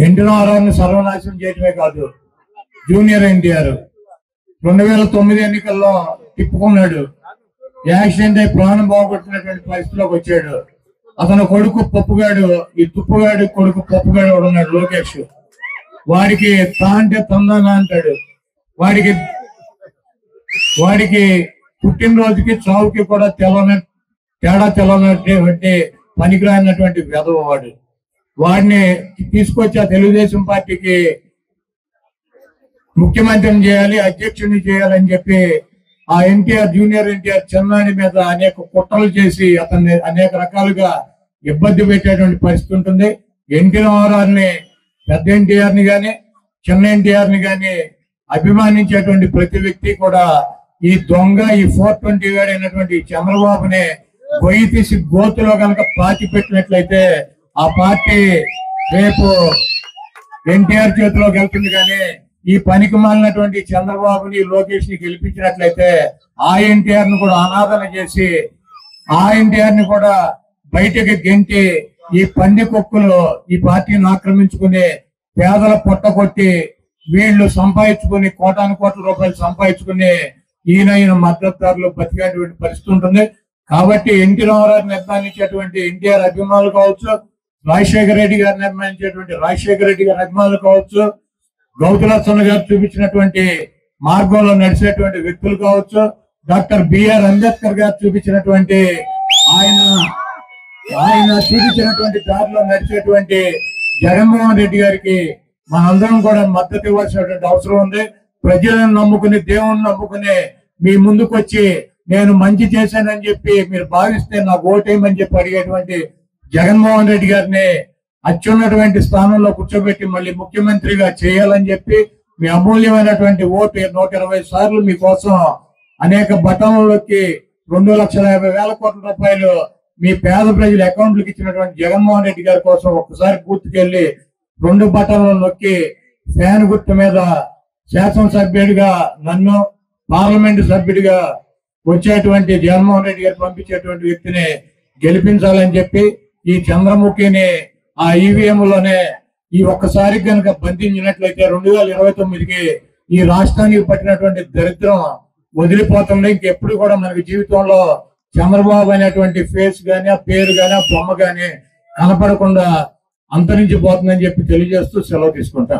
NT రామారావుని సర్వనాశనం చేయటమే కాదు, జూనియర్ ఎన్టీఆర్ 2009 ఎన్నికల్లో తిప్పుకున్నాడు. యాక్సిడెంట్ అయి ప్రాణం బాగుపడుతున్నటువంటి పరిస్థితిలోకి వచ్చాడు. అతను కొడుకు పప్పుగాడు, ఈ తుప్పుగాడు కొడుకు పప్పుగాడు ఉన్నాడు లోకేష్. వాడికి తా అంటే తందానా అంటాడు. వాడికి పుట్టినరోజుకి చావుకి కూడా తేడా తెల్లనటువంటి పనికిరానటువంటి వెధవ వాడు. వాడిని తీసుకొచ్చి ఆ తెలుగుదేశం పార్టీకి ముఖ్యమంత్రిని చేయాలి, అధ్యక్షుడిని చేయాలని చెప్పి ఆ ఎన్టీఆర్ జూనియర్ ఎన్టీఆర్ చిన్నాని మీద అనేక కుట్రలు చేసి అతన్ని అనేక రకాలుగా ఇబ్బంది పెట్టేటువంటి పరిస్థితి ఉంటుంది. ఎన్టీ రామారావుని పెద్ద ఎన్టీఆర్ ని గాని చిన్న ఎన్టీఆర్ ని గాని అభిమానించేటువంటి ప్రతి వ్యక్తి కూడా ఈ దొంగ, ఈ 420 గాడు అయినటువంటి చంద్రబాబుని గొయ్యి తీసి గోతులో కనుక పాతి పెట్టినట్లయితే ఆ పార్టీ రేపు ఎన్టీఆర్ చేతిలోకి వెళ్తుంది. కానీ ఈ పనికి మాలినటువంటి చంద్రబాబుని లోకేష్ ని గెలిపించినట్లయితే ఆ ఎన్టీఆర్ ని కూడా అనాదన చేసి ఆ ఎన్టీఆర్ ని కూడా బయటకి గెంటి ఈ పంది కుక్కలు ఈ పార్టీని ఆక్రమించుకుని పేదల పొట్ట కొట్టి వీళ్ళు సంపాదించుకుని కోటాను కోట్ల రూపాయలు సంపాదించుకుని ఈయన మద్దతుదారులు బతికేటువంటి పరిస్థితి ఉంటుంది. కాబట్టి ఎన్టీ రామారావు నిర్మాణించేటువంటి ఎన్టీఆర్ అభిమానులు కావచ్చు, రాజశేఖర రెడ్డి గారు నిర్మాణించేటువంటి రాజశేఖర రెడ్డి గారి అభిమానులు కావచ్చు, గౌతులచ్చన్న గారు చూపించినటువంటి మార్గంలో నడిచేటువంటి వ్యక్తులు కావచ్చు, డాక్టర్ బిఆర్ అంబేద్కర్ గారు చూపించినటువంటి ఆయన చూపించినటువంటి దారిలో నడిచేటువంటి జగన్మోహన్ రెడ్డి గారికి మనందరం కూడా మద్దతు ఇవ్వాల్సినటువంటి అవసరం ఉంది. ప్రజలను నమ్ముకుని, దేవుని నమ్ముకుని మీ ముందుకు వచ్చి నేను మంచి చేశానని చెప్పి మీరు భావిస్తే నాకు ఓటేయమని చెప్పి అడిగేటువంటి జగన్మోహన్ రెడ్డి గారిని అత్యున్నటువంటి స్థానంలో కూర్చోబెట్టి మళ్ళీ ముఖ్యమంత్రిగా చేయాలని చెప్పి మీ అమూల్యమైనటువంటి ఓటు 120 సార్లు మీకోసం అనేక బటన్లకి 2,50,000 కోట్ల రూపాయలు మీ పేద ప్రజల అకౌంట్లకు ఇచ్చినటువంటి జగన్మోహన్ రెడ్డి గారి కోసం ఒక్కసారి పూర్తికెళ్ళి 2 బటన్లు నొక్కి ఫ్యాన్ గుర్తు మీద శాసనసభ్యుడిగా నన్ను, పార్లమెంటు సభ్యుడిగా వచ్చేటువంటి జగన్మోహన్ రెడ్డి గారు పంపించేటువంటి వ్యక్తిని గెలిపించాలని చెప్పి ఈ చంద్రముఖిని ఆ ఈవీఎంలోనే ఈ ఒక్కసారి కనుక బంధించినట్లయితే 2029కి ఈ రాష్ట్రానికి పట్టినటువంటి దరిద్రం వదిలిపోతుంది. ఇంకెప్పుడు కూడా మనకి జీవితంలో చంద్రబాబు అనేటువంటి ఫేస్ గాని, ఆ పేరు గాని, ఆ బొమ్మ గాని కనపడకుండా అంతరించిపోతుందని చెప్పి తెలియజేస్తూ సెలవు తీసుకుంటా.